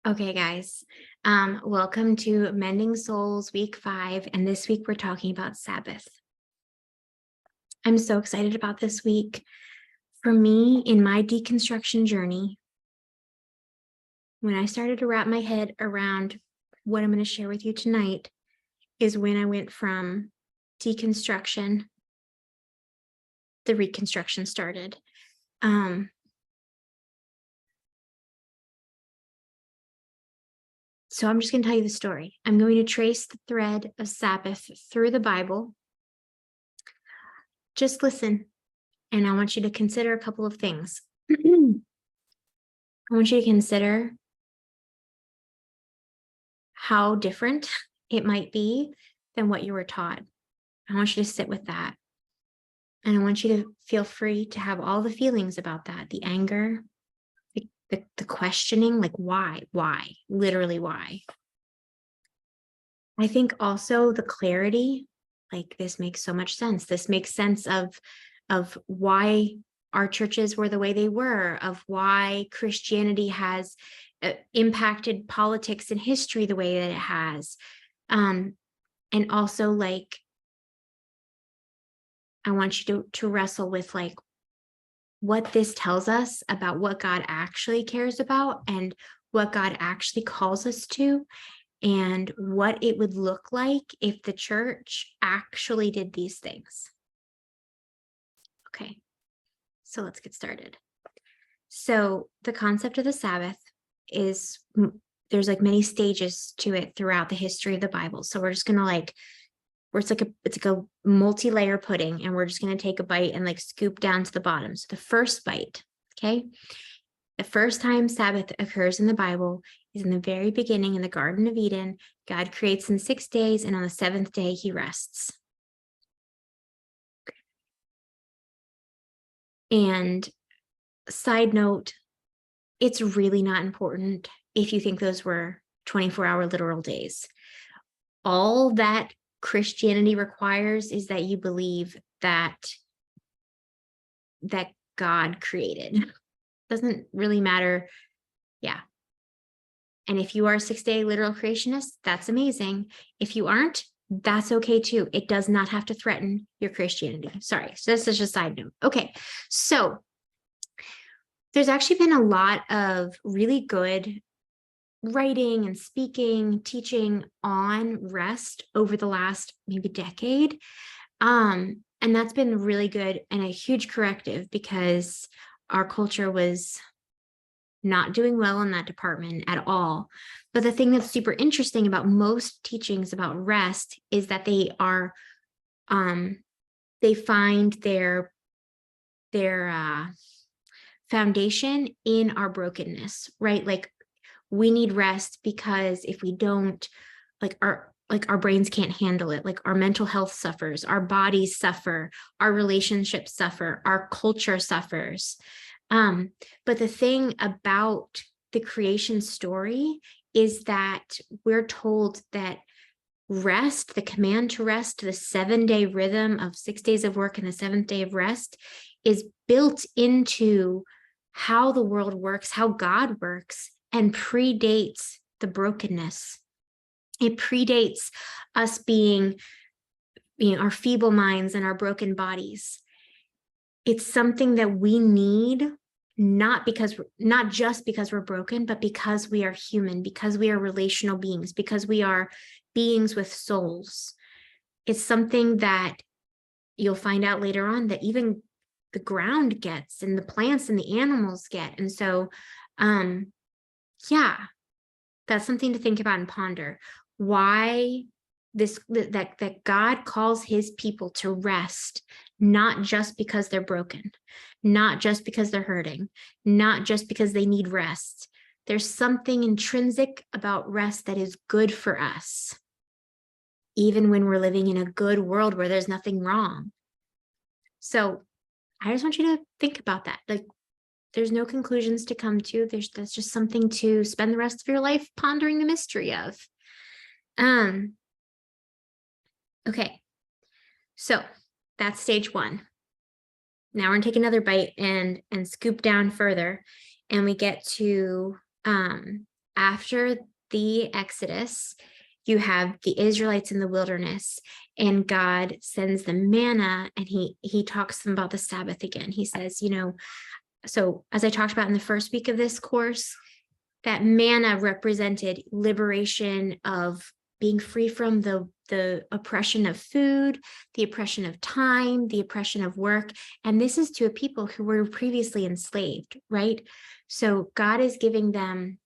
Okay, guys, welcome to Mending Souls week 5, and this week we're talking about Sabbath. I'm so excited about this week. For me, in my deconstruction journey, when I started to wrap my head around what I'm going to share with you tonight, is when I went from deconstruction, the reconstruction started. So I'm just going to tell you the story. I'm going to trace the thread of Sabbath through the Bible. Just listen, and I want you to consider a couple of things. I want you to consider how different it might be than what you were taught. I want you to sit with that. And I want you to feel free to have all the feelings about that, the anger, the questioning, like why, literally why. I think also the clarity, like this makes so much sense. This makes sense of why our churches were the way they were, of why Christianity has impacted politics and history the way that it has. And also, like, I want you to wrestle with like what this tells us about what God actually cares about and what God actually calls us to, and what it would look like if the church actually did these things. Okay, so let's get started. So the concept of the Sabbath is, there's like many stages to it throughout the history of the Bible. So we're just gonna like, where it's like a multi-layer pudding, and we're just gonna take a bite and like scoop down to the bottom. So the first bite, okay, the first time Sabbath occurs in the Bible is in the very beginning in the Garden of Eden. God creates in 6 days, and on the 7th day he rests. And side note, it's really not important if you think those were 24-hour literal days. All that Christianity requires is that you believe that God created. Doesn't really matter. Yeah. And if you are a 6-day literal creationist, that's amazing. If you aren't, that's okay too. It does not have to threaten your Christianity. Sorry. So this is just a side note. Okay. So there's actually been a lot of really good writing and speaking, teaching on rest over the last maybe decade. And that's been really good and a huge corrective, because our culture was not doing well in that department at all. But the thing that's super interesting about most teachings about rest is that they are, they find their foundation in our brokenness, right? Like we need rest because if we don't, like our brains can't handle it. Like our mental health suffers, our bodies suffer, our relationships suffer, our culture suffers. But the thing about the creation story is that we're told that rest, the command to rest, the 7-day rhythm of 6 days of work and the 7th day of rest, is built into how the world works, how God works, and predates the brokenness. It predates us being our feeble minds and our broken bodies. It's something that we need, not just because we're broken, but because we are human, because we are relational beings, because we are beings with souls. It's something that you'll find out later on that even the ground gets, and the plants and the animals get. And so, yeah, that's something to think about and ponder. Why that God calls his people to rest, not just because they're broken, not just because they're hurting, not just because they need rest. There's something intrinsic about rest that is good for us, even when we're living in a good world where there's nothing wrong. So I just want you to think about that. Like, there's no conclusions to come to. That's just something to spend the rest of your life pondering the mystery of. Okay, so that's stage 1. Now we're gonna take another bite and scoop down further, and we get to after the Exodus, you have the Israelites in the wilderness, and God sends them manna, and he talks to them about the Sabbath again. He says, so as I talked about in the first week of this course, that manna represented liberation of being free from the oppression of food, the oppression of time, the oppression of work. And this is to a people who were previously enslaved, right? So God is giving them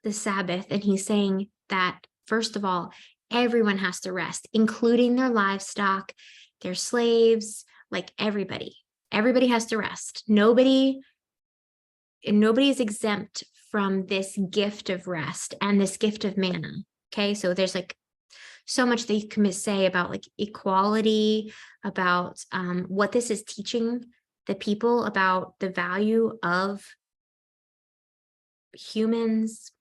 the Sabbath, and he's saying that, first of all, everyone has to rest, including their livestock, their slaves, like everybody. Everybody has to rest. Nobody is exempt from this gift of rest and this gift of manna. Okay, so there's like so much that you can say about like equality, about what this is teaching the people about the value of humans,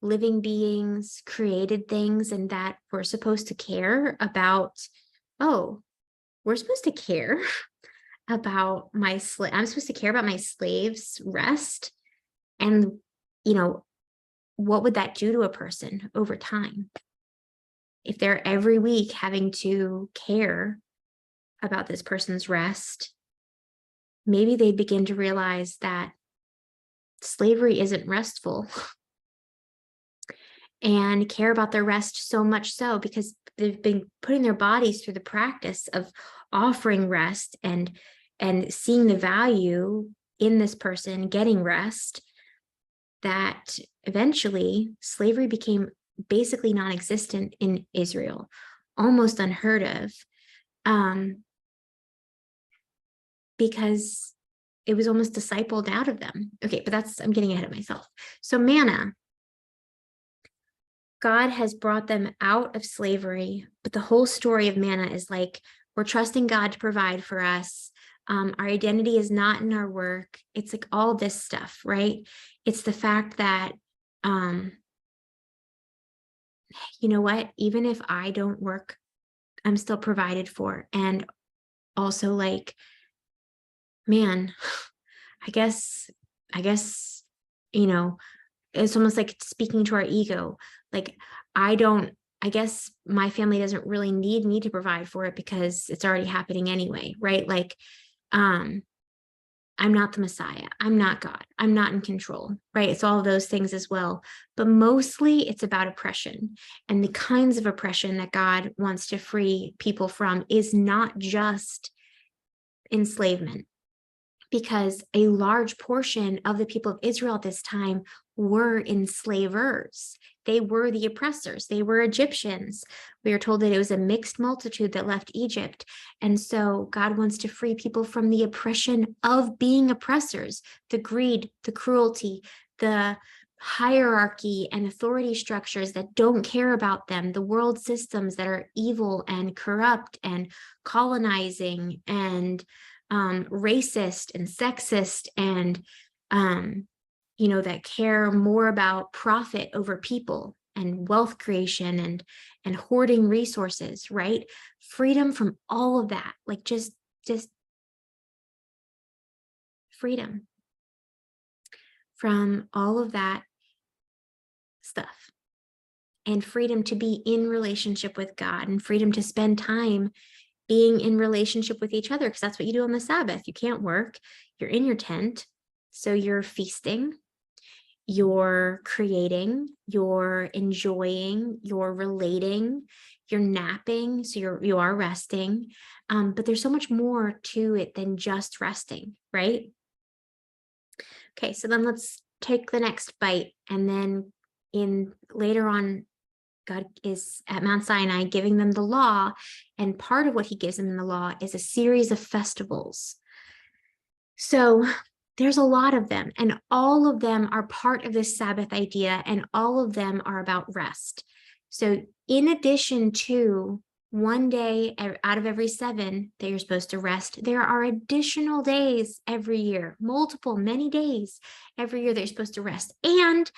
living beings, created things, and that we're supposed to care about, we're supposed to care about I'm supposed to care about my slaves' rest. And, what would that do to a person over time? If they're every week having to care about this person's rest, maybe they begin to realize that slavery isn't restful and care about their rest so much so because they've been putting their bodies through the practice of offering rest and seeing the value in this person getting rest, that eventually slavery became basically non-existent in Israel, almost unheard of, because it was almost discipled out of them. Okay, but I'm getting ahead of myself. So manna, God has brought them out of slavery, but the whole story of manna is like, we're trusting God to provide for us. Our identity is not in our work. It's like all this stuff, right? It's the fact that, you know what, even if I don't work, I'm still provided for. And also like, man, I guess, it's almost like speaking to our ego. Like, I guess my family doesn't really need me to provide for it because it's already happening anyway, right? Like, I'm not the Messiah. I'm not God. I'm not in control, right? It's all of those things as well. But mostly it's about oppression, and the kinds of oppression that God wants to free people from is not just enslavement, because a large portion of the people of Israel at this time were enslavers. They were the oppressors. They were Egyptians. We are told that it was a mixed multitude that left Egypt. And so God wants to free people from the oppression of being oppressors, the greed, the cruelty, the hierarchy and authority structures that don't care about them, the world systems that are evil and corrupt and colonizing and racist and sexist and, that care more about profit over people and wealth creation and hoarding resources, right? Freedom from all of that, like just freedom from all of that stuff, and freedom to be in relationship with God, and freedom to spend time being in relationship with each other, because that's what you do on the Sabbath. You can't work, you're in your tent, so you're feasting, you're creating, you're enjoying, you're relating, you're napping, so you are resting. But there's so much more to it than just resting, right? Okay, so then let's take the next bite, and then later on, God is at Mount Sinai giving them the law, and part of what he gives them in the law is a series of festivals. So there's a lot of them, and all of them are part of this Sabbath idea, and all of them are about rest. So in addition to one day out of every 7 that you're supposed to rest, there are additional days every year, many days every year that you're supposed to rest. And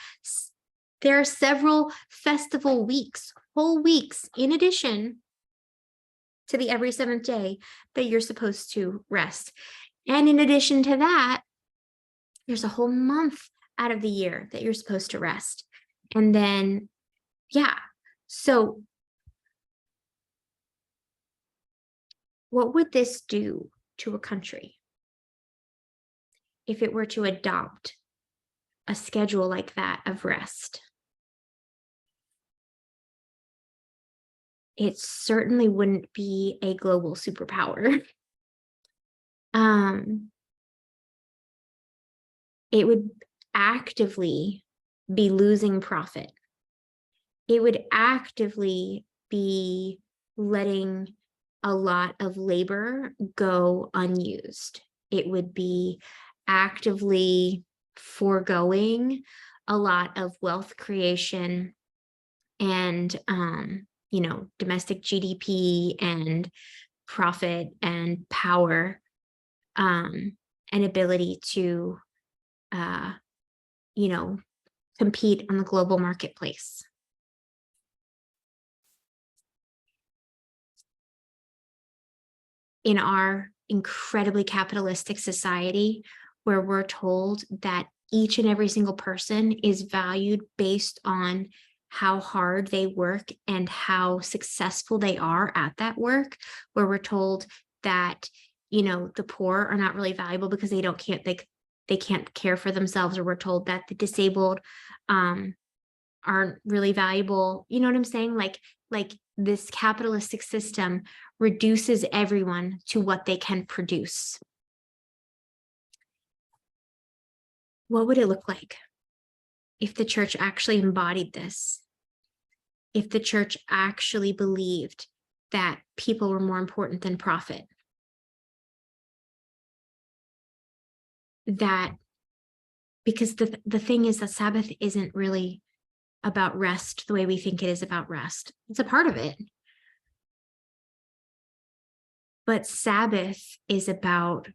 there are several festival weeks, whole weeks, in addition to the every 7th day that you're supposed to rest. And in addition to that, there's a whole month out of the year that you're supposed to rest. And then, yeah. So what would this do to a country if it were to adopt a schedule like that of rest? It certainly wouldn't be a global superpower. It would actively be losing profit. It would actively be letting a lot of labor go unused. It would be actively foregoing a lot of wealth creation and, domestic GDP and profit and power, and ability to, compete on the global marketplace. In our incredibly capitalistic society, where we're told that each and every single person is valued based on how hard they work and how successful they are at that work, where we're told that, the poor are not really valuable because they can't care for themselves, or we're told that the disabled aren't really valuable. You know what I'm saying? Like this capitalistic system reduces everyone to what they can produce. What would it look like if the church actually embodied this? If the church actually believed that people were more important than profit? That, because the thing is that Sabbath isn't really about rest the way we think it is about rest. It's a part of it. But Sabbath is about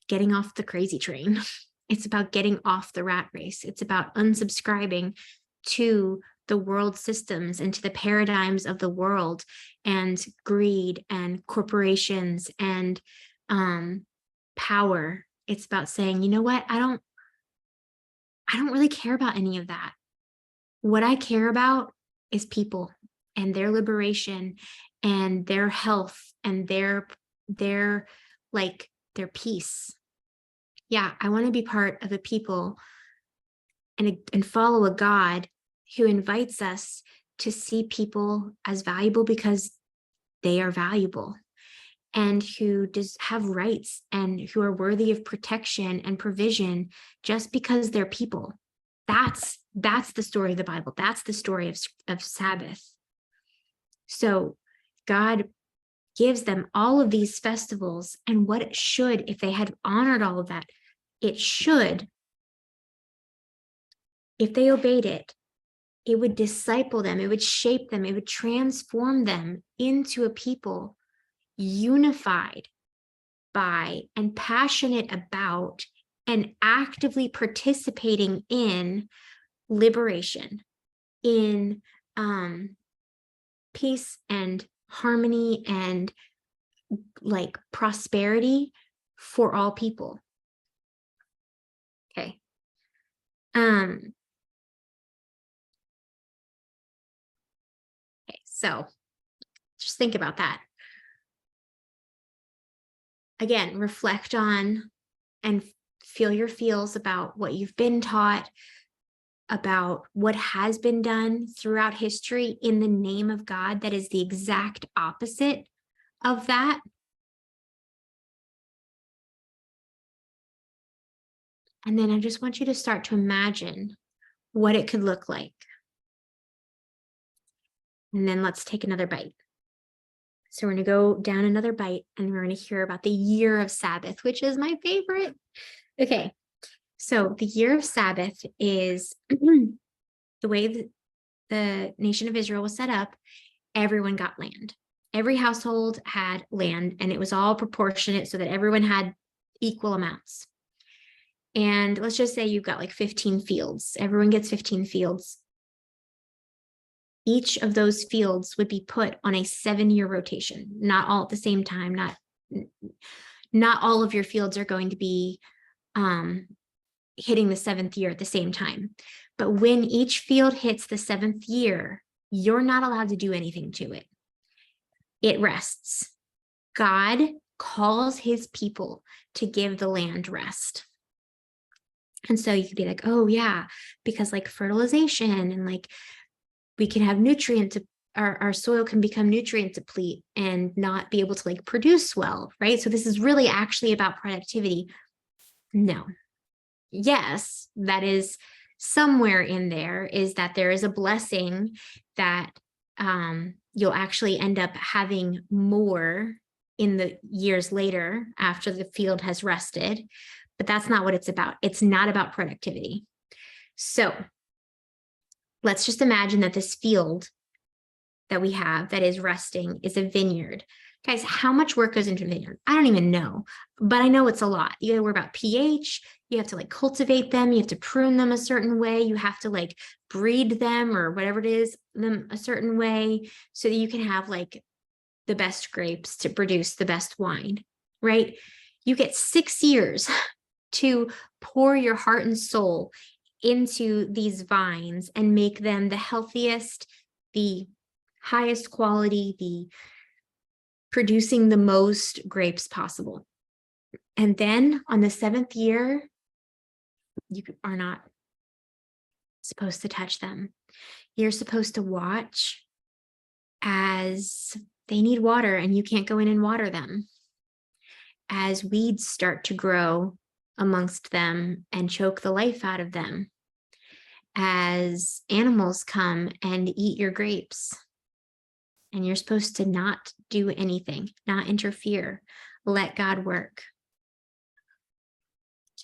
getting off the crazy train. It's about getting off the rat race. It's about unsubscribing to the world systems and to the paradigms of the world and greed and corporations and power. It's about saying, you know what? I don't really care about any of that. What I care about is people and their liberation and their health and their peace. Yeah, I want to be part of a people and follow a God who invites us to see people as valuable because they are valuable, and who have rights and who are worthy of protection and provision just because they're people. That's the story of the Bible. That's the story of Sabbath. So God gives them all of these festivals, and what it should, if they had honored all of that, it should, if they obeyed it, it would disciple them, it would shape them, it would transform them into a people unified by and passionate about and actively participating in liberation, in peace and harmony and prosperity for all people. Okay. Okay, so just think about that. Again, reflect on and feel your feels about what you've been taught, about what has been done throughout history in the name of God that is the exact opposite of that. And then I just want you to start to imagine what it could look like. And then let's take another bite. So we're going to go down another bite and we're going to hear about the year of Sabbath, which is my favorite. Okay. So the year of Sabbath is the way that the nation of Israel was set up. Everyone got land. Every household had land, and it was all proportionate so that everyone had equal amounts. And let's just say you've got 15 fields. Everyone gets 15 fields. Each of those fields would be put on a 7-year rotation, not all at the same time. Not all of your fields are going to be hitting the 7th year at the same time. But when each field hits the 7th year, you're not allowed to do anything to it. It rests. God calls his people to give the land rest. And so you could be like, oh yeah, because like fertilization and like we can have nutrient, our soil can become nutrient deplete and not be able to like produce well, right? So this is really actually about productivity. No. Yes, that is somewhere in there, is that there is a blessing that you'll actually end up having more in the years later after the field has rested. But that's not what it's about. It's not about productivity. So let's just imagine that this field that we have that is resting is a vineyard. Guys, how much work goes into a vineyard? I don't even know, but I know it's a lot. You gotta worry about pH. You have to like cultivate them. You have to prune them a certain way. You have to like breed them or whatever it is, them a certain way so that you can have like the best grapes to produce the best wine, right? You get 6 years to pour your heart and soul into these vines and make them the healthiest, the highest quality, the producing the most grapes possible. And then on the 7th year, you are not supposed to touch them. You're supposed to watch as they need water and you can't go in and water them. As weeds start to grow amongst them and choke the life out of them. As animals come and eat your grapes. And you're supposed to not do anything, not interfere, let God work.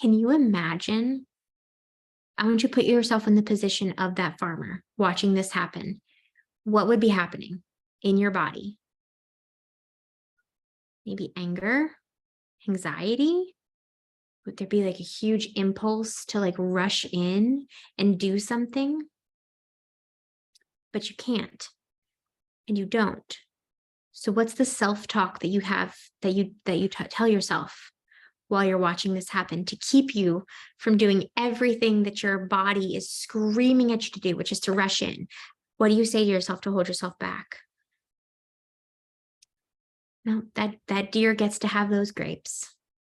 Can you imagine? I want you to put yourself in the position of that farmer watching this happen. What would be happening in your body? Maybe anger, anxiety? Would there be like a huge impulse to like rush in and do something? But you can't, and you don't. So what's the self-talk that you have, that you tell yourself while you're watching this happen to keep you from doing everything that your body is screaming at you to do, which is to rush in? What do you say to yourself to hold yourself back? No, that deer gets to have those grapes.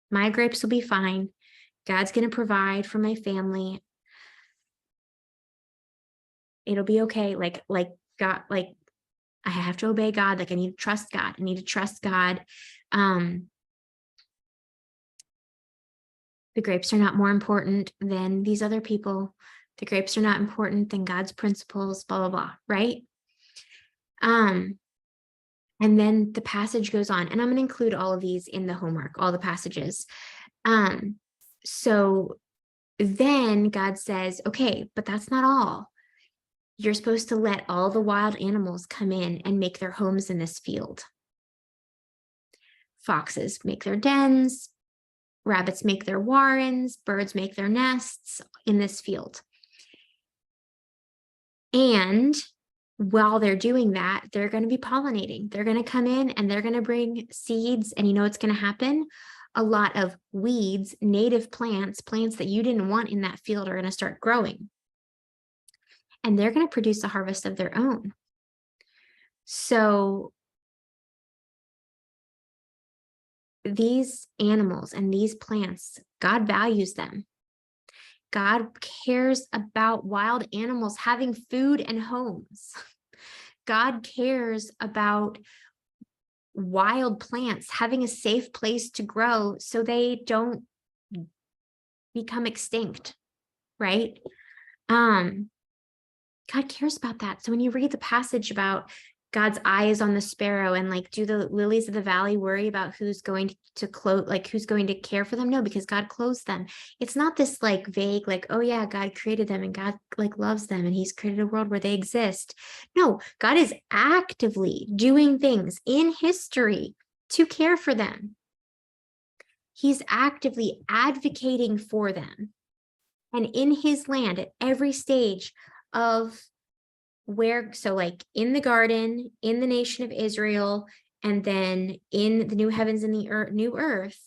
My grapes will be fine. God's going to provide for my family. It'll be okay. Like God, like I have to obey God. Like I need to trust God. I need to trust God. The grapes are not more important than these other people. The grapes are not important than God's principles, blah, blah, blah, right? And then the passage goes on, and I'm going to include all of these in the homework, all the passages. So then God says, okay, but that's not all. You're supposed to let all the wild animals come in and make their homes in this field. Foxes make their dens, rabbits make their warrens, birds make their nests in this field. And while they're doing that, they're going to be pollinating. They're going to come in and they're going to bring seeds. And you know what's going to happen? A lot of weeds, native plants, plants that you didn't want in that field are going to start growing. And they're going to produce a harvest of their own. So these animals and these plants, God values them. God cares about wild animals having food and homes. God cares about wild plants having a safe place to grow so they don't become extinct, right? God cares about that. So when you read the passage about God's eye is on the sparrow and like, do the lilies of the valley worry about who's going to clothe, like who's going to care for them? No, because God clothes them. It's not this like vague, like, oh yeah, God created them and God like loves them and he's created a world where they exist. No, God is actively doing things in history to care for them. He's actively advocating for them. And in his land at every stage of where, so like in the garden, in the nation of Israel, and then in the new heavens and the new earth,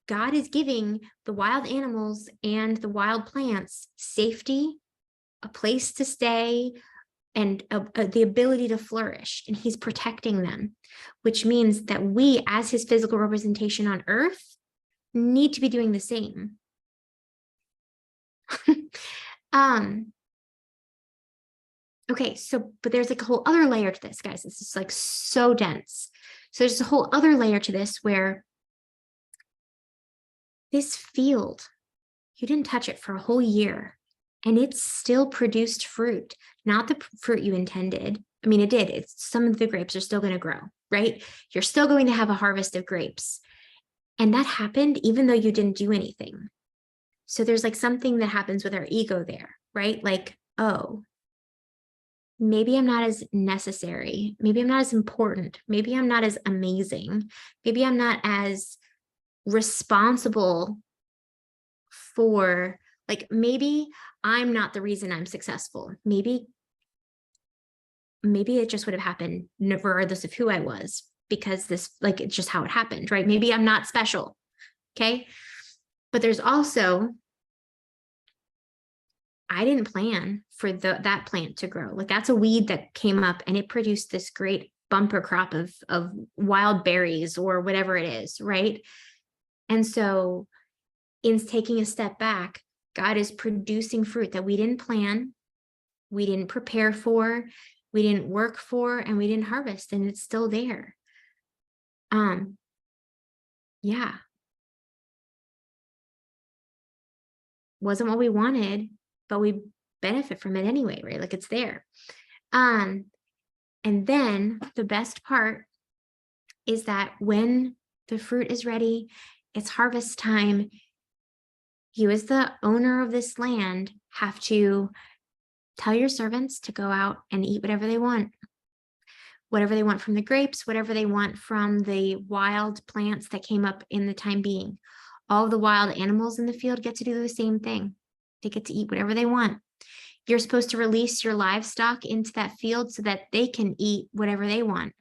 God is giving the wild animals and the wild plants safety, a place to stay, and the ability to flourish. And he's protecting them, which means that we, as his physical representation on earth, need to be doing the same. Okay, so, but there's like a whole other layer to this, guys. This is like so dense. So there's a whole other layer to this where this field, you didn't touch it for a whole year and it still produced fruit, not the fruit you intended. I mean, it did. It's some of the grapes are still going to grow, right? You're still going to have a harvest of grapes. And that happened even though you didn't do anything. So there's like something that happens with our ego there, right? Like, oh, maybe I'm not as necessary. Maybe I'm not as important. Maybe I'm not as amazing. Maybe I'm not as responsible for, like, maybe I'm not the reason I'm successful. Maybe it just would have happened regardless of who I was, because this, like, it's just how it happened, right? Maybe I'm not special. Okay. But there's also, I didn't plan for that plant to grow. Like, that's a weed that came up and it produced this great bumper crop of wild berries or whatever it is, right? And so in taking a step back, God is producing fruit that we didn't plan, we didn't prepare for, we didn't work for, and we didn't harvest, and it's still there. Yeah. Wasn't what we wanted, but we benefit from it anyway, right? Like, it's there. And then the best part is that when the fruit is ready, it's harvest time, you as the owner of this land have to tell your servants to go out and eat whatever they want from the grapes, whatever they want from the wild plants that came up in the time being. All the wild animals in the field get to do the same thing. They get to eat whatever they want. You're supposed to release your livestock into that field so that they can eat whatever they want.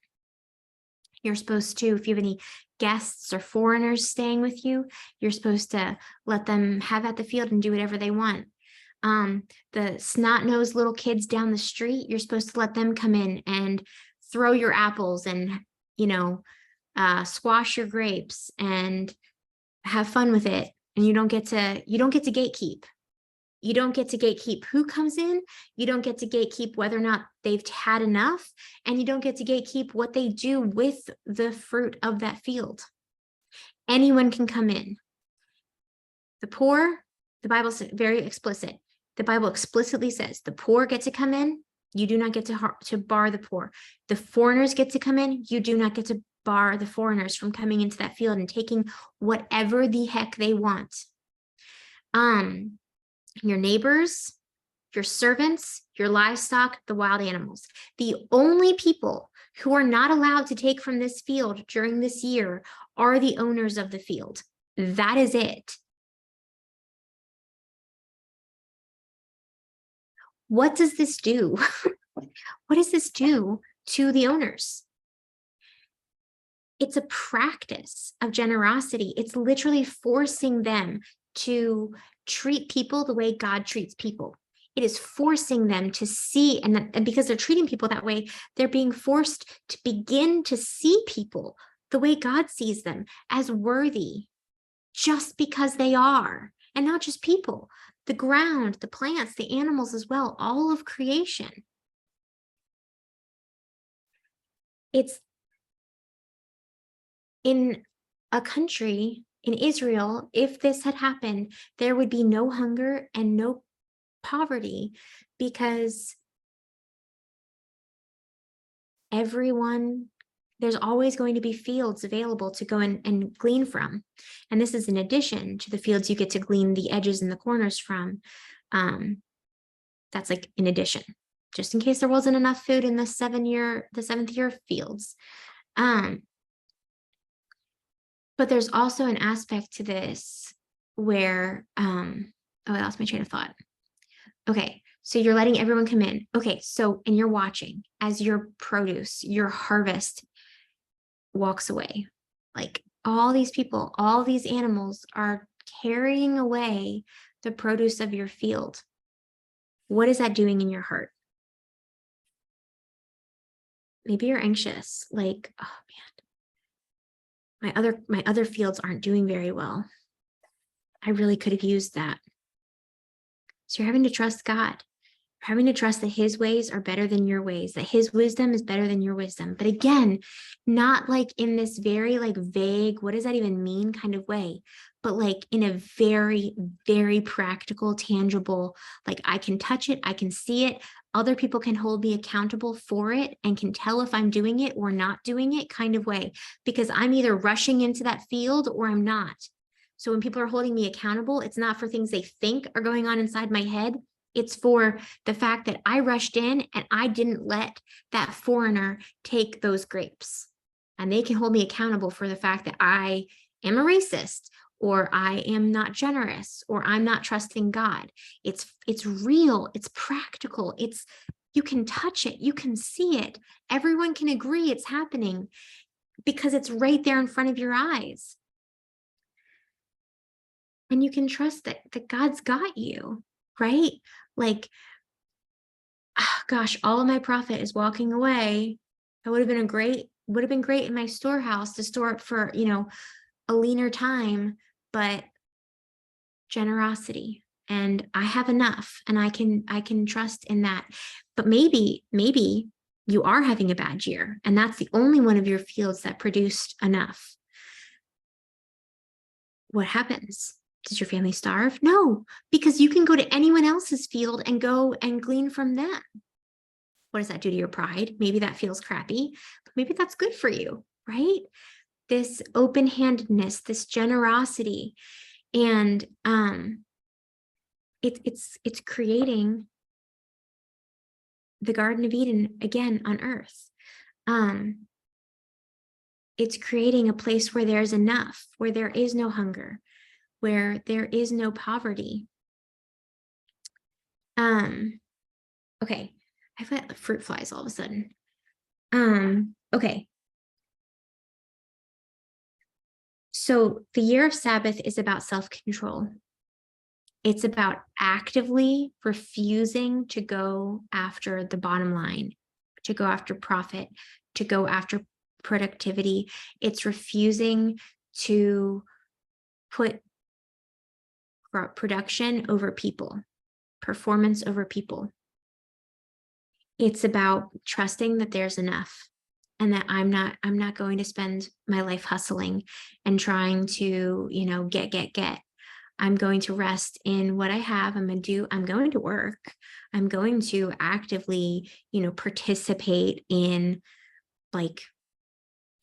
You're supposed to, if you have any guests or foreigners staying with you, you're supposed to let them have at the field and do whatever they want. The snot-nosed little kids down the street, you're supposed to let them come in and throw your apples and, squash your grapes and have fun with it. And you don't get to gatekeep. You don't get to gatekeep who comes in. You don't get to gatekeep whether or not they've had enough. And you don't get to gatekeep what they do with the fruit of that field. Anyone can come in. The poor, the Bible's very explicit. The Bible explicitly says the poor get to come in. You do not get to bar the poor. The foreigners get to come in. You do not get to bar the foreigners from coming into that field and taking whatever the heck they want. Your neighbors, your servants, your livestock, the wild animals. The only people who are not allowed to take from this field during this year are the owners of the field. That is it. What does this do? What does this do to the owners? It's a practice of generosity. It's literally forcing them to treat people the way God treats people. It is forcing them to see, and because they're treating people that way, they're being forced to begin to see people the way God sees them, as worthy, just because they are, and not just people, the ground, the plants, the animals as well, all of creation. It's in a country, in Israel, if this had happened, there would be no hunger and no poverty, because there's always going to be fields available to go and glean from. And this is in addition to the fields you get to glean the edges and the corners from. That's like in addition, just in case there wasn't enough food in the seventh year fields. But there's also an aspect to this where, I lost my train of thought. Okay, so you're letting everyone come in. Okay, so, and you're watching as your produce, your harvest walks away. Like, all these people, all these animals are carrying away the produce of your field. What is that doing in your heart? Maybe you're anxious, like, oh man, my other fields aren't doing very well. I really could have used that. So you're having to trust God. You're having to trust that his ways are better than your ways, that his wisdom is better than your wisdom. But again, not like in this very like vague, what does that even mean kind of way, but like in a very, very practical, tangible, like I can touch it, I can see it. Other people can hold me accountable for it and can tell if I'm doing it or not doing it kind of way, because I'm either rushing into that field or I'm not. So when people are holding me accountable, it's not for things they think are going on inside my head. It's for the fact that I rushed in and I didn't let that foreigner take those grapes. And they can hold me accountable for the fact that I am a racist, or I am not generous, or I'm not trusting God. It's real, it's practical, you can touch it, you can see it. Everyone can agree it's happening because it's right there in front of your eyes. And you can trust that God's got you, right? Like, oh, gosh, all of my profit is walking away. That would have been great in my storehouse to store it for, a leaner time, but generosity. And I have enough, and I can trust in that. But maybe you are having a bad year, and that's the only one of your fields that produced enough. What happens? Does your family starve? No, because you can go to anyone else's field and go and glean from them. What does that do to your pride? Maybe that feels crappy, but maybe that's good for you, right? This open-handedness, this generosity, and it's creating the Garden of Eden again on earth. It's creating a place where there's enough, where there is no hunger, where there is no poverty. Okay, I've got fruit flies all of a sudden. Okay. So the year of Sabbath is about self-control. It's about actively refusing to go after the bottom line, to go after profit, to go after productivity. It's refusing to put production over people, performance over people. It's about trusting that there's enough, and that I'm not going to spend my life hustling and trying to, get. I'm going to rest in what I have. I'm going to work. I'm going to actively, participate in like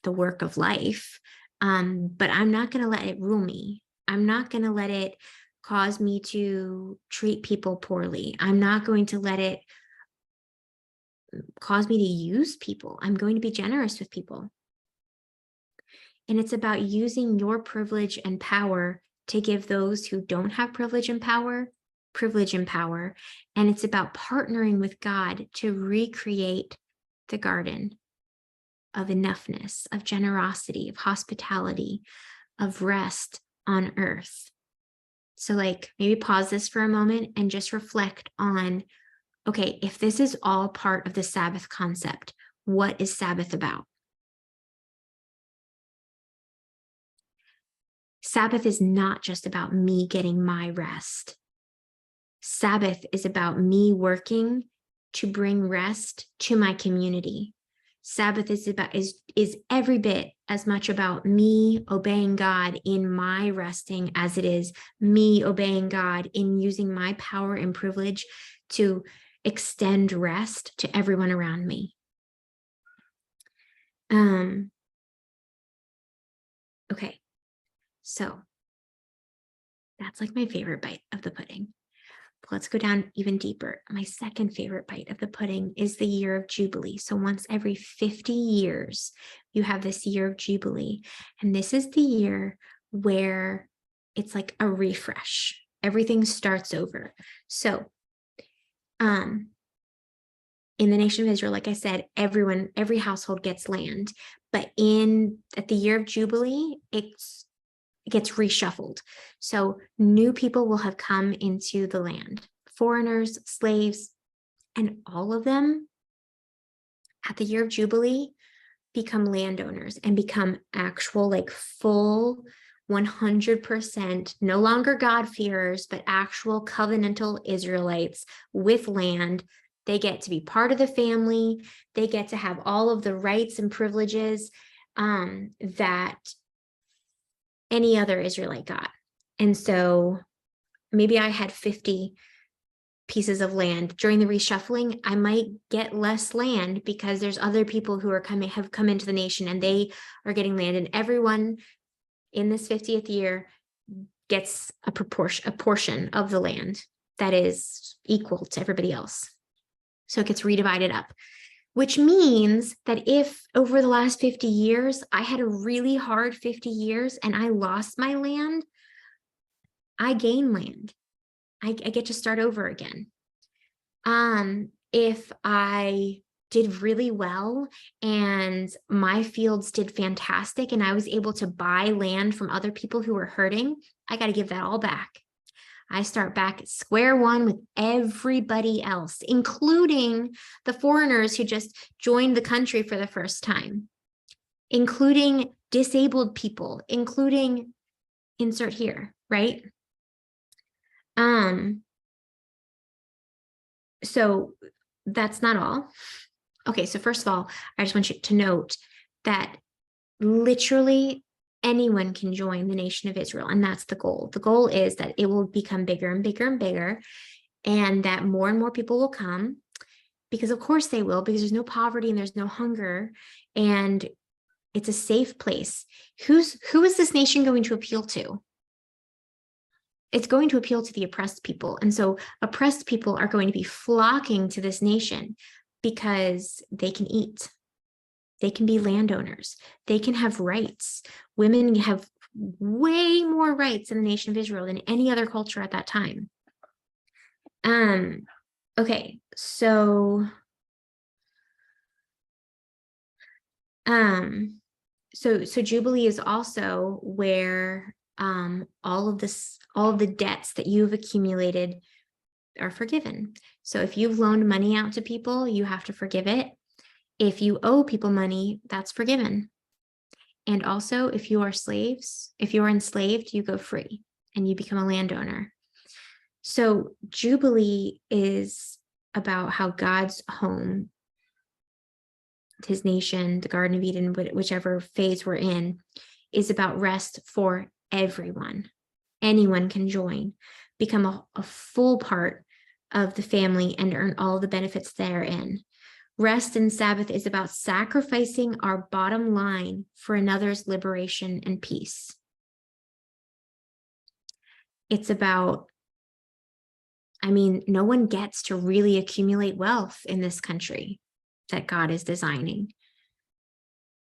the work of life. But I'm not going to let it rule me. I'm not going to let it cause me to treat people poorly. I'm not going to let it cause me to use people. I'm going to be generous with people. And it's about using your privilege and power to give those who don't have privilege and power. And it's about partnering with God to recreate the garden of enoughness, of generosity, of hospitality, of rest on earth. So maybe pause this for a moment and just reflect on, okay, if this is all part of the Sabbath concept, what is Sabbath about? Sabbath is not just about me getting my rest. Sabbath is about me working to bring rest to my community. Sabbath is every bit as much about me obeying God in my resting as it is me obeying God in using my power and privilege to extend rest to everyone around me. Okay. So that's my favorite bite of the pudding. But let's go down even deeper. My second favorite bite of the pudding is the year of Jubilee. So once every 50 years, you have this year of Jubilee. And this is the year where it's like a refresh. Everything starts over. So in the nation of Israel, like I said, every household gets land. But at the year of Jubilee, it gets reshuffled. So new people will have come into the land, foreigners, slaves, and all of them at the year of Jubilee become landowners and become actual, like full 100%, no longer God-fearers, but actual covenantal Israelites with land. They get to be part of the family. They get to have all of the rights and privileges that any other Israelite got. And so maybe I had 50 pieces of land. During the reshuffling, I might get less land because there's other people who have come into the nation and they are getting land, and everyone in this 50th year gets a portion of the land that is equal to everybody else. So it gets redivided up, which means that if over the last 50 years, I had a really hard 50 years and I lost my land, I gain land. I get to start over again. If I did really well and my fields did fantastic and I was able to buy land from other people who were hurting, I got to give that all back. I start back at square one with everybody else, including the foreigners who just joined the country for the first time, including disabled people, including insert here, right? So that's not all. Okay, so first of all, I just want you to note that literally anyone can join the nation of Israel, and that's the goal. The goal is that it will become bigger and bigger and bigger, and that more and more people will come, because of course they will, because there's no poverty and there's no hunger, and it's a safe place. Who is this nation going to appeal to? It's going to appeal to the oppressed people. And so oppressed people are going to be flocking to this nation because they can eat. They can be landowners. They can have rights. Women have way more rights in the nation of Israel than any other culture at that time. Okay, so Jubilee is also where all of the debts that you've accumulated are forgiven. So if you've loaned money out to people, you have to forgive it. If you owe people money, that's forgiven. And also, if you are enslaved, you go free and you become a landowner. So Jubilee is about how God's home, his nation, the Garden of Eden, whichever phase we're in, is about rest for everyone. Anyone can join, become a full part of the family and earn all the benefits therein. Rest and Sabbath is about sacrificing our bottom line for another's liberation and peace. It's about, no one gets to really accumulate wealth in this country that God is designing,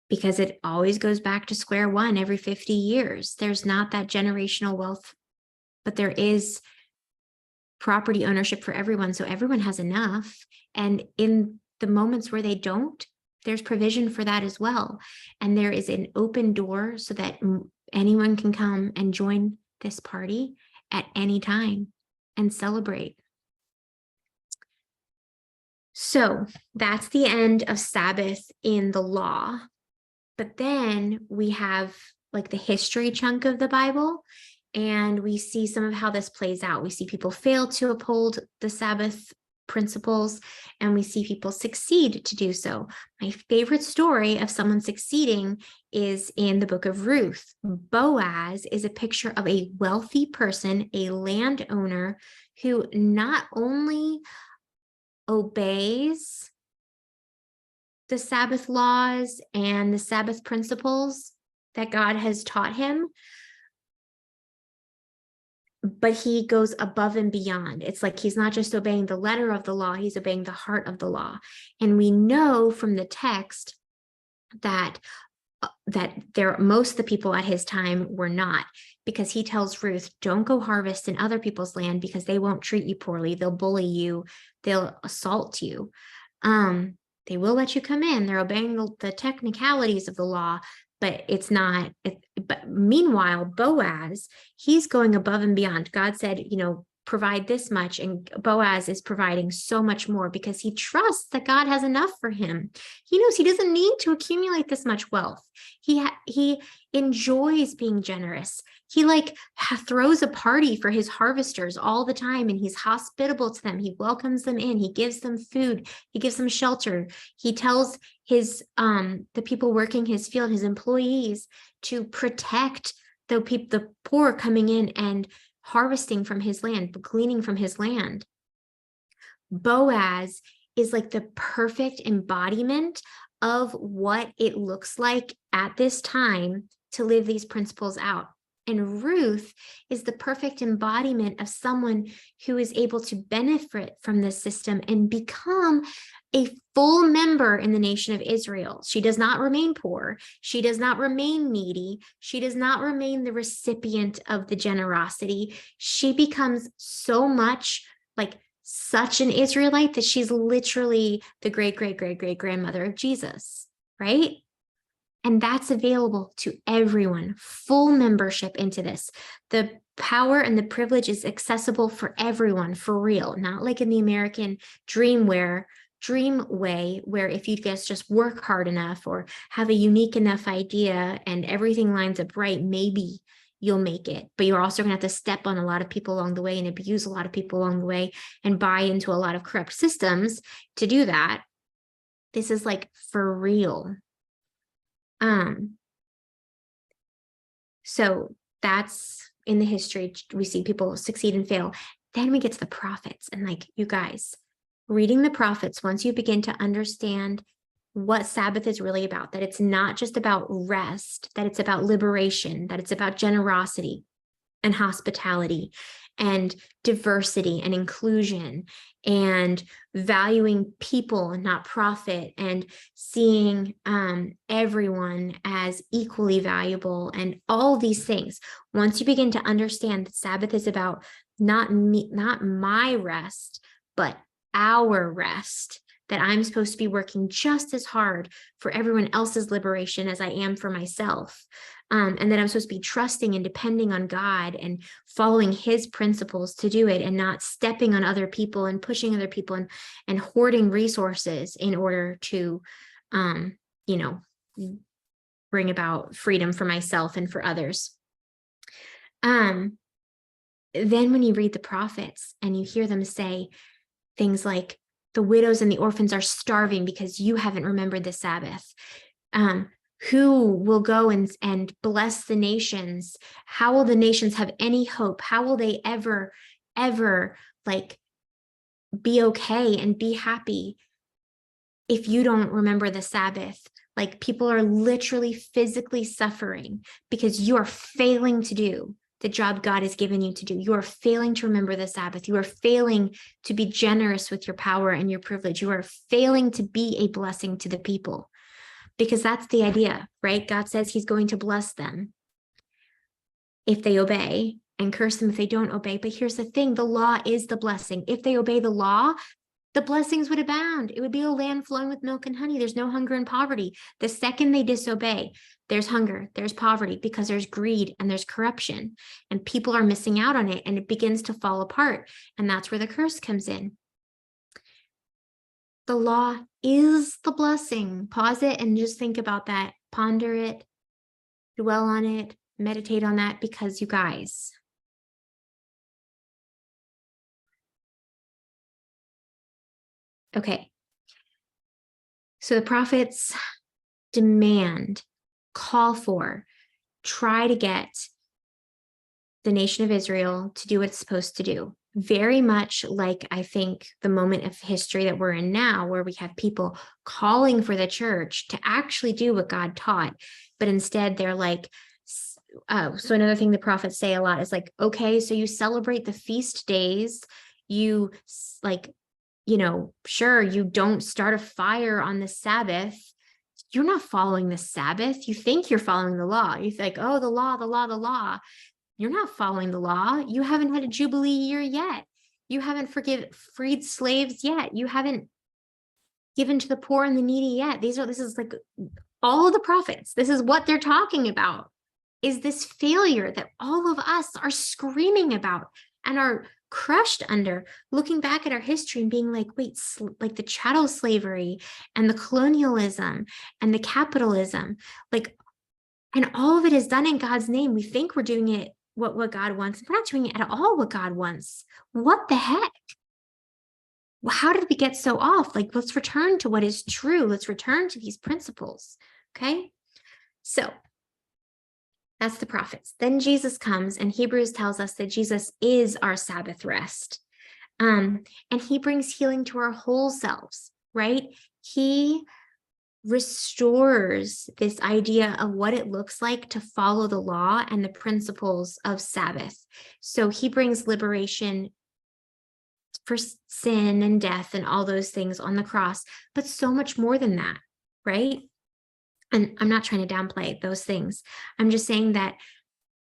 because it always goes back to square one every 50 years. There's not that generational wealth, but there is property ownership for everyone. So everyone has enough. And in the moments where they don't, there's provision for that as well. And there is an open door so that anyone can come and join this party at any time and celebrate. So that's the end of Sabbath in the law. But then we have like the history chunk of the Bible, and we see some of how this plays out. We see people fail to uphold the Sabbath principles, and we see people succeed to do so. My favorite story of someone succeeding is in the book of Ruth. Boaz is a picture of a wealthy person, a landowner, who not only obeys the Sabbath laws and the Sabbath principles that God has taught him, but he goes above and beyond. It's like he's not just obeying the letter of the law, he's obeying the heart of the law. And we know from the text that most of the people at his time were not, because he tells Ruth, don't go harvest in other people's land because they won't treat you poorly. They'll bully you. They'll assault you. They will let you come in. They're obeying the technicalities of the law, but it's not. But meanwhile, Boaz, he's going above and beyond. God said, provide this much, and Boaz is providing so much more because he trusts that God has enough for him. He knows he doesn't need to accumulate this much wealth. He enjoys being generous. He throws a party for his harvesters all the time, and he's hospitable to them. He welcomes them in. He gives them food. He gives them shelter. He tells the people working his field, his employees, to protect the poor coming in and harvesting from his land, gleaning from his land. Boaz is like the perfect embodiment of what it looks like at this time to live these principles out. And Ruth is the perfect embodiment of someone who is able to benefit from this system and become a full member in the nation of Israel. She does not remain poor. She does not remain needy. She does not remain the recipient of the generosity. She becomes so much like such an Israelite that she's literally the great, great, great, great grandmother of Jesus, right? And that's available to everyone, full membership into this. The power and the privilege is accessible for everyone, for real, not like in the American dream way, where if you guys just work hard enough or have a unique enough idea and everything lines up right, maybe you'll make it. But you're also going to have to step on a lot of people along the way and abuse a lot of people along the way and buy into a lot of corrupt systems to do that. This is like for real. So that's in the history, we see people succeed and fail. Then we get to the prophets, and you guys, reading the prophets, once you begin to understand what Sabbath is really about, that it's not just about rest, that it's about liberation, that it's about generosity and hospitality and diversity and inclusion and valuing people and not profit and seeing everyone as equally valuable and all these things. Once you begin to understand that Sabbath is about not my rest, but our rest, that I'm supposed to be working just as hard for everyone else's liberation as I am for myself. And that I'm supposed to be trusting and depending on God and following his principles to do it and not stepping on other people and pushing other people and hoarding resources in order to, bring about freedom for myself and for others. Then when you read the prophets and you hear them say things like, the widows and the orphans are starving because you haven't remembered the Sabbath. Who will go and bless the nations? How will the nations have any hope? How will they ever be okay and be happy if you don't remember the Sabbath? People are literally physically suffering because you are failing to do the job God has given you to do. You are failing to remember the Sabbath. You are failing to be generous with your power and your privilege. You are failing to be a blessing to the people, because that's the idea, right? God says he's going to bless them if they obey and curse them if they don't obey. But here's the thing, the law is the blessing. If they obey the law, the blessings would abound. It would be a land flowing with milk and honey. There's no hunger and poverty. The second they disobey, there's hunger, there's poverty, because there's greed and there's corruption, and people are missing out on it, and it begins to fall apart. And that's where the curse comes in. The law is the blessing. Pause it and just think about that. Ponder it, dwell on it, meditate on that, because you guys, okay. So the prophets demand, call for, try to get the nation of Israel to do what it's supposed to do. Very much like, I think, the moment of history that we're in now, where we have people calling for the church to actually do what God taught, but instead they're like, so another thing the prophets say a lot is okay, so you celebrate the feast days, you sure, you don't start a fire on the Sabbath. You're not following the Sabbath. You think you're following the law. You think, oh, the law, the law, the law. You're not following the law. You haven't had a Jubilee year yet. You haven't freed slaves yet. You haven't given to the poor and the needy yet. This is like all of the prophets. This is what they're talking about, is this failure that all of us are screaming about and are crushed under, looking back at our history and being like, wait, like the chattel slavery and the colonialism and the capitalism, like, and all of it is done in God's name. We think we're doing it what God wants. We're not doing it at all what God wants. What the heck? Well, how did we get so off? Like, let's return to what is true. Let's return to these principles. Okay. So that's the prophets. Then Jesus comes, and Hebrews tells us that Jesus is our Sabbath rest. And he brings healing to our whole selves, right? He restores this idea of what it looks like to follow the law and the principles of Sabbath. So he brings liberation for sin and death and all those things on the cross, but so much more than that, right? And I'm not trying to downplay those things. I'm just saying that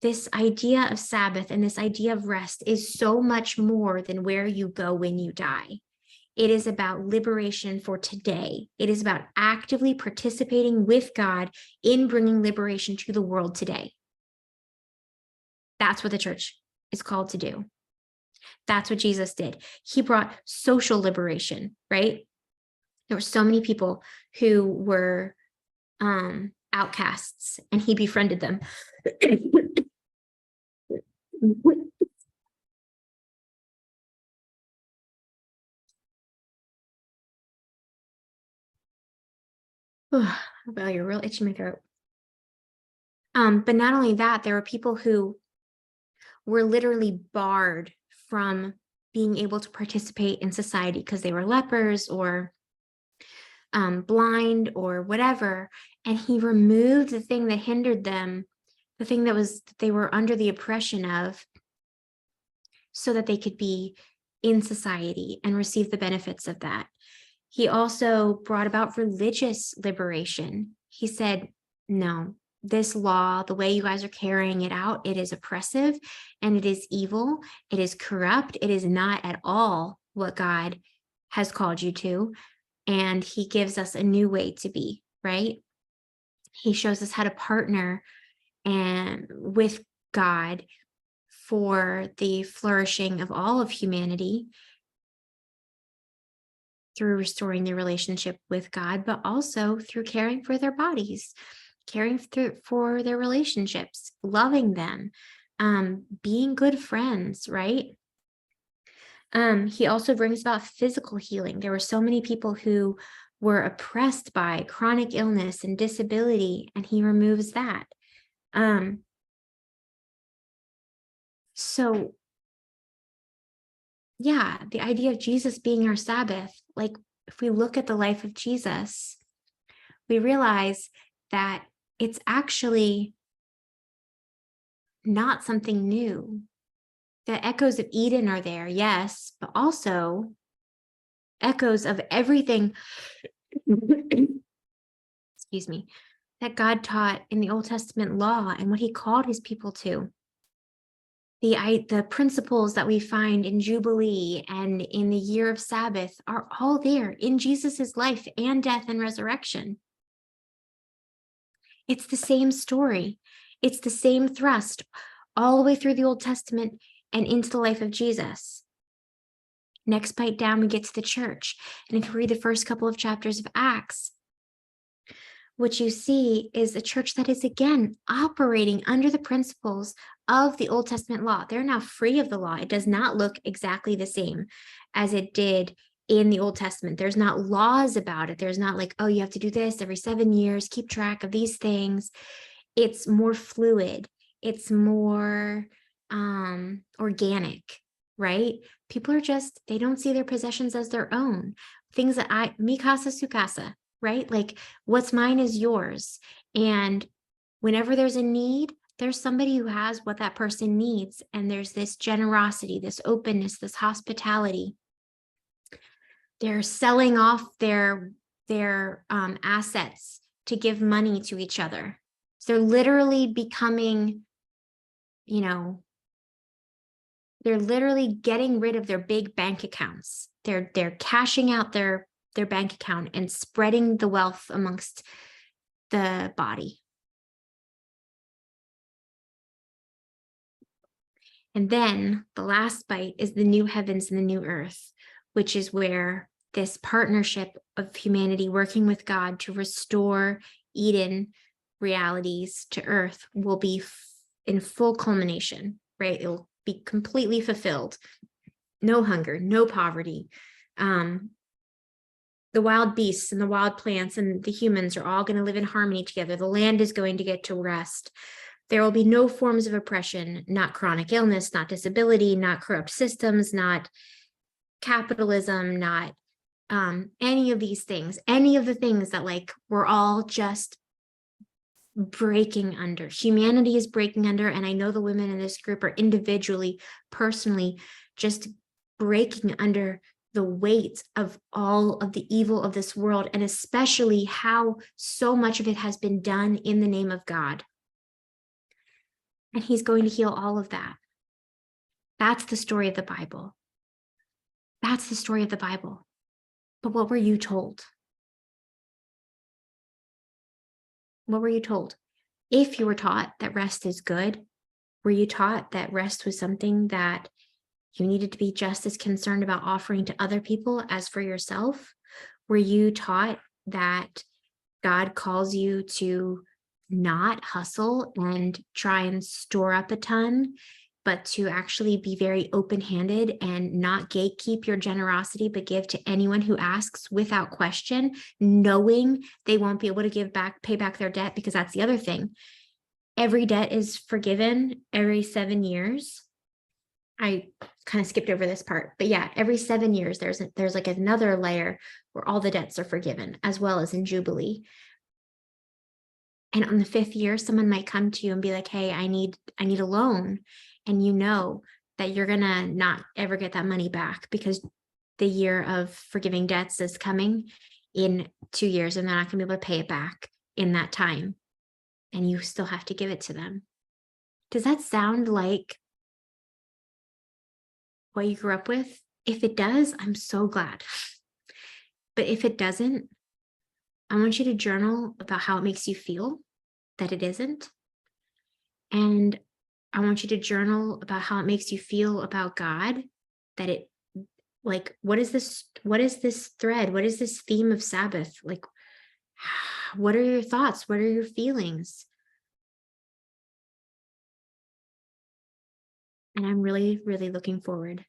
this idea of Sabbath and this idea of rest is so much more than where you go when you die. It is about liberation for today. It is about actively participating with God in bringing liberation to the world today. That's what the church is called to do. That's what Jesus did. He brought social liberation, right? There were so many people who were outcasts, and he befriended them. Well, you're real itchy my throat. But not only that, there were people who were literally barred from being able to participate in society because they were lepers or blind or whatever. And he removed the thing that hindered them, the thing that they were under the oppression of, so that they could be in society and receive the benefits of that. He also brought about religious liberation. He said, no, this law, the way you guys are carrying it out, it is oppressive and it is evil. It is corrupt. It is not at all what God has called you to. And he gives us a new way to be, right? He shows us how to partner and with God for the flourishing of all of humanity through restoring their relationship with God, but also through caring for their bodies, caring for their relationships, loving them, being good friends, right? He also brings about physical healing. There were so many people who were oppressed by chronic illness and disability, and he removes that. So yeah, the idea of Jesus being our Sabbath, like if we look at the life of Jesus, we realize that it's actually not something new. The echoes of Eden are there, yes, but also echoes of everything, excuse me, that God taught in the Old Testament law and what he called his people to. The principles that we find in Jubilee and in the year of Sabbath are all there in Jesus's life and death and resurrection. It's the same story. It's the same thrust all the way through the Old Testament and into the life of Jesus. Next bite down, we get to the church. And if you read the first couple of chapters of Acts, what you see is a church that is, again, operating under the principles of the Old Testament law. They're now free of the law. It does not look exactly the same as it did in the Old Testament. There's not laws about it. There's not like, oh, you have to do this every 7 years, keep track of these things. It's more fluid. It's more organic, right? People are just, they don't see their possessions as their own. Things that mi casa su casa, right? Like what's mine is yours. And whenever there's a need, there's somebody who has what that person needs. And there's this generosity, this openness, this hospitality. They're selling off their assets to give money to each other. So they're literally becoming, they're literally getting rid of their big bank accounts. They're cashing out their their bank account and spreading the wealth amongst the body. And then the last bite is the new heavens and the new earth, which is where this partnership of humanity working with God to restore Eden realities to earth will be in full culmination, right? It will be completely fulfilled. No hunger, no poverty. The wild beasts and the wild plants and the humans are all going to live in harmony together. The land is going to get to rest. There will be no forms of oppression, not chronic illness, not disability, not corrupt systems, not capitalism, not any of these things, any of the things that like we're all just breaking under. Humanity is breaking under, and I know the women in this group are individually, personally, just breaking under the weight of all of the evil of this world, and especially how so much of it has been done in the name of God. And he's going to heal all of that. That's the story of the Bible. That's the story of the Bible. But what were you told? What were you told? If you were taught that rest is good, were you taught that rest was something that you needed to be just as concerned about offering to other people as for yourself? Were you taught that God calls you to not hustle and try and store up a ton, but to actually be very open-handed and not gatekeep your generosity, but give to anyone who asks without question, knowing they won't be able to pay back their debt? Because that's the other thing. Every debt is forgiven every 7 years. I kind of skipped over this part, but yeah, every 7 years, there's like another layer where all the debts are forgiven, as well as in Jubilee. And on the 5th year, someone might come to you and be like, hey, I need a loan. And you know that you're gonna not ever get that money back because the year of forgiving debts is coming in 2 years and they're not gonna be able to pay it back in that time. And you still have to give it to them. Does that sound like what you grew up with? If it does, I'm so glad. But if it doesn't, I want you to journal about how it makes you feel that it isn't. And I want you to journal about how it makes you feel about God, that it, like, what is this thread? What is this theme of Sabbath? Like, what are your thoughts? What are your feelings? And I'm really, really looking forward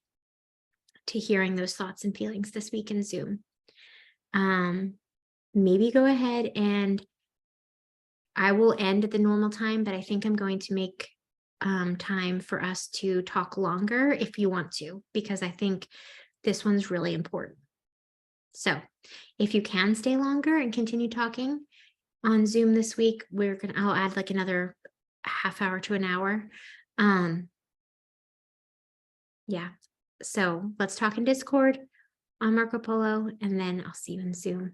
to hearing those thoughts and feelings this week in Zoom. Maybe go ahead and I will end at the normal time, but I think I'm going to make time for us to talk longer if you want to, because I think this one's really important. So if you can stay longer and continue talking on Zoom this week, I'll add like another half hour to an hour. Yeah. So let's talk in Discord on Marco Polo, and then I'll see you in Zoom.